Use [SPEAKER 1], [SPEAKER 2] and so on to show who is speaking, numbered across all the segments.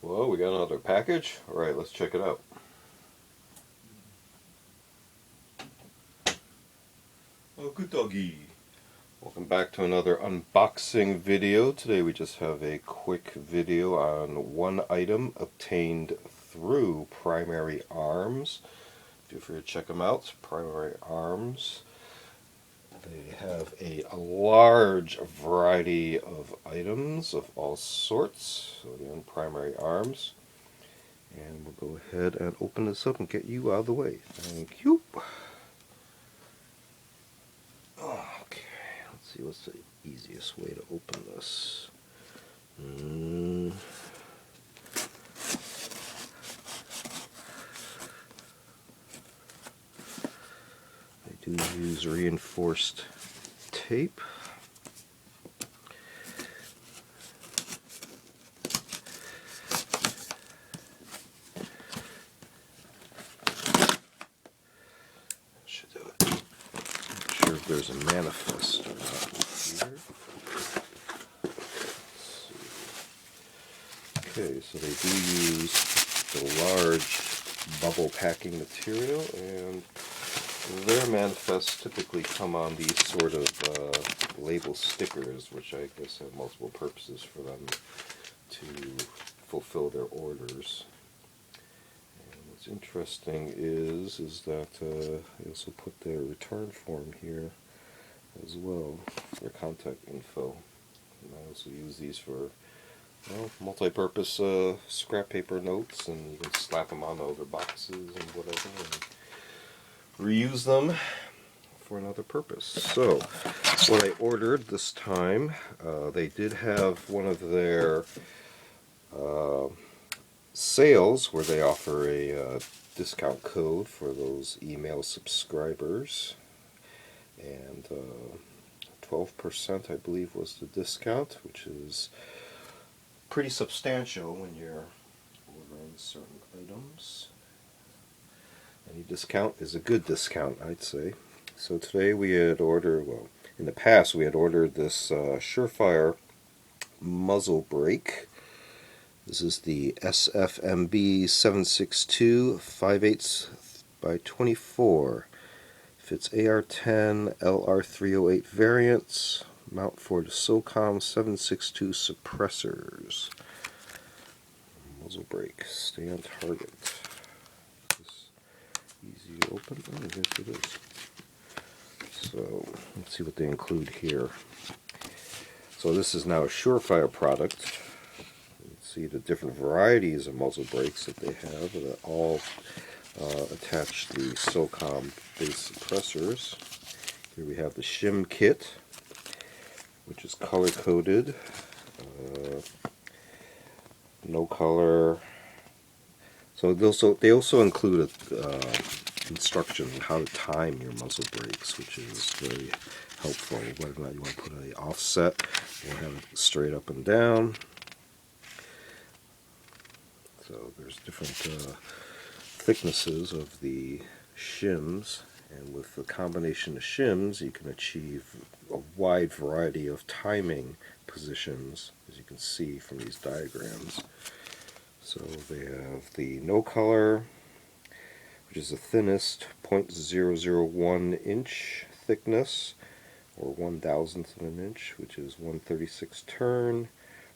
[SPEAKER 1] Well, we got another package. Alright, let's check it out. Oh, good doggy. Welcome back to another unboxing video. Today we just have a quick video on one item obtained through Primary Arms. Feel free to check them out. Primary Arms. They have a large variety of items of all sorts. So again, Primary Arms. And we'll go ahead and open this up and get you out of the way. Thank you. Okay, let's see what's the easiest way to open this. They do use reinforced tape. Should do it. Not sure if there's a manifest or not here. Okay, so they do use the large bubble packing material, and their manifests typically come on these sort of label stickers, which I guess have multiple purposes for them to fulfill their orders. And what's interesting is that they also put their return form here as well, their contact info. And I also use these for multi-purpose scrap paper notes, and you can slap them on other boxes and whatever, and reuse them for another purpose. So, what I ordered this time, they did have one of their sales where they offer a discount code for those email subscribers, and 12% I believe was the discount, which is pretty substantial when you're ordering certain items. Any discount is a good discount, I'd say. So today we had ordered, well, in the past we had ordered this SUREFIRE Muzzle brake. This is the SFMB 762 5/8 by 24. Fits AR-10, LR-308 variants. Mount for the SOCOM 762 suppressors. Muzzle brake. Stay on target. This easy to open? Oh, yes it is. So, let's see what they include here. So this is now a SUREFIRE product. You can see the different varieties of muzzle brakes that they have that all attach the SOCOM base suppressors. Here we have the shim kit, which is color coded, no color. So they also include instructions on how to time your muzzle brakes, which is very helpful, whether or not you want to put an offset or have it straight up and down. So there's different thicknesses of the shims, and with the combination of shims you can achieve a wide variety of timing positions, as you can see from these diagrams. So they have the no color, which is the thinnest 0.001 inch thickness, or 1/1000th of an inch, which is 1/36 turn.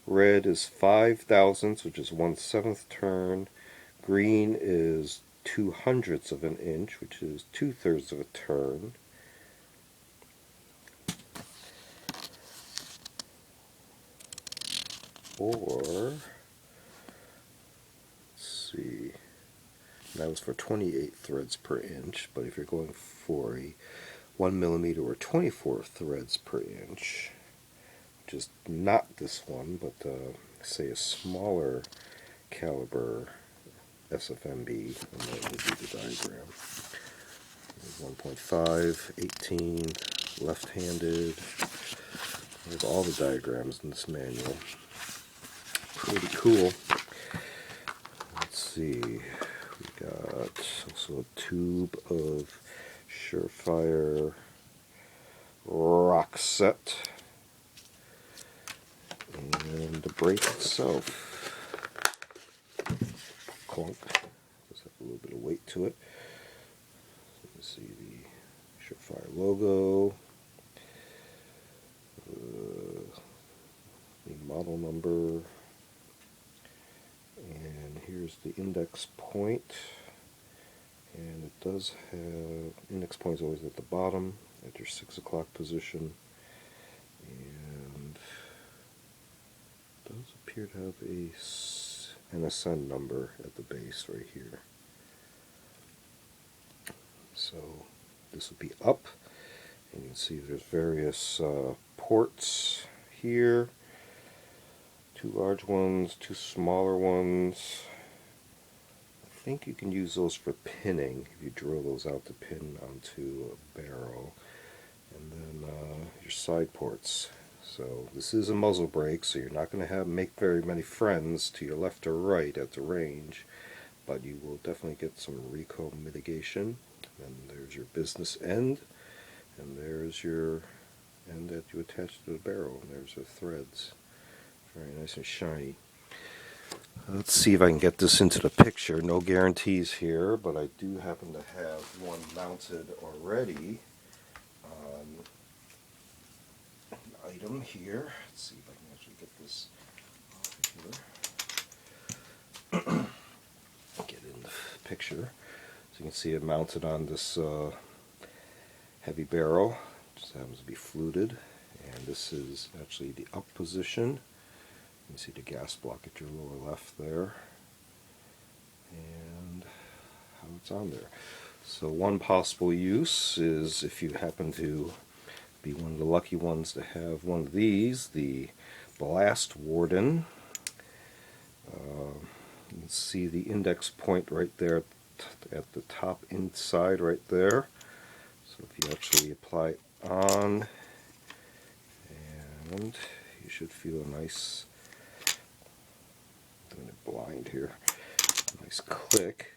[SPEAKER 1] Red is 5/1000, which is 1/7th turn. Green is 2/100ths of an inch, which is 2/3 of a turn. Or, let's see, that was for 28 threads per inch, but if you're going for a 1mm or 24 threads per inch, which is not this one, but say a smaller caliber SFMB, and that would be the diagram. 1.5, 18, left-handed. There's all the diagrams in this manual. Pretty cool. Let's see. We got also a tube of SUREFIRE rock set, and the brake itself. clunk. Just have a little bit of weight to it. You can see the SUREFIRE logo, the model number, and here's the index point. And it does have, index point is always at the bottom at your 6 o'clock position, and it does appear to have an ascend number at the base right here. So this would be up, and you can see there's various ports here, 2 large ones, 2 smaller ones. I think you can use those for pinning if you drill those out to pin onto a barrel. And then your side ports. So this is a muzzle brake, so you're not going to make very many friends to your left or right at the range, but you will definitely get some recoil mitigation. And there's your business end, and there's your end that you attach to the barrel, and there's the threads. Very nice and shiny. Let's see if I can get this into the picture. No guarantees here, but I do happen to have one mounted already on an item here. Let's see if I can actually get this off here. Get in the picture. So you can see it mounted on this heavy barrel. Just happens to be fluted. And this is actually the up position. You can see the gas block at your lower left there, and how it's on there. So one possible use is if you happen to be one of the lucky ones to have one of these, the Blast Warden. You can see the index point right there at the top inside right there. So if you actually apply it on, and you should feel a nice, doing it blind here, nice click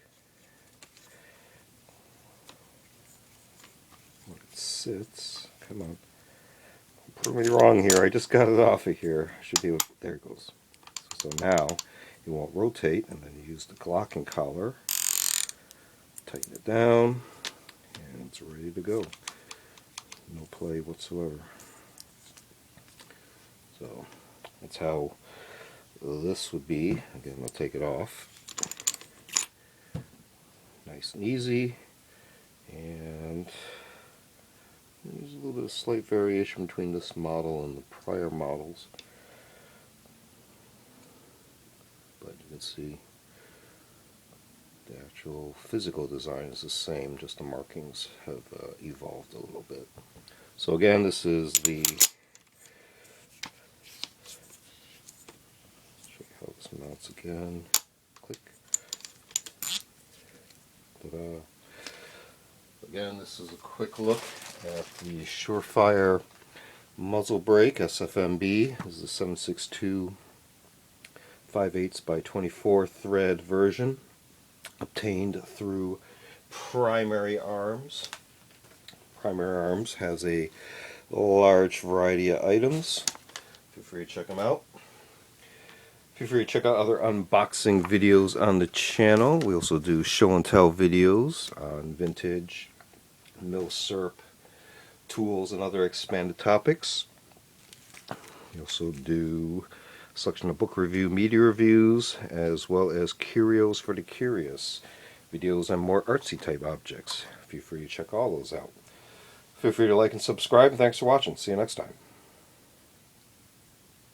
[SPEAKER 1] when it sits. Come on, prove me wrong here. I just got it off of here. Should be able, there it goes. So now it won't rotate, and then you use the Glock collar, tighten it down, and it's ready to go. No play whatsoever. So that's how this would be. Again, I'll take it off. Nice and easy, and there's a little bit of slight variation between this model and the prior models, but you can see the actual physical design is the same, just the markings have evolved a little bit. So again, this is the, show you how this mounts again. Click. Ta-da. Again, this is a quick look at the SUREFIRE Muzzle Brake SFMB. This is a 7.62 5/8 by 24 thread version, obtained through Primary Arms. Primary Arms has a large variety of items. Feel free to check them out. Feel free to check out other unboxing videos on the channel. We also do show and tell videos on vintage, mil-serp tools, and other expanded topics. We also do a selection of book review, media reviews, as well as curios for the curious, videos on more artsy type objects. Feel free to check all those out. Feel free to like and subscribe, and thanks for watching. See you next time.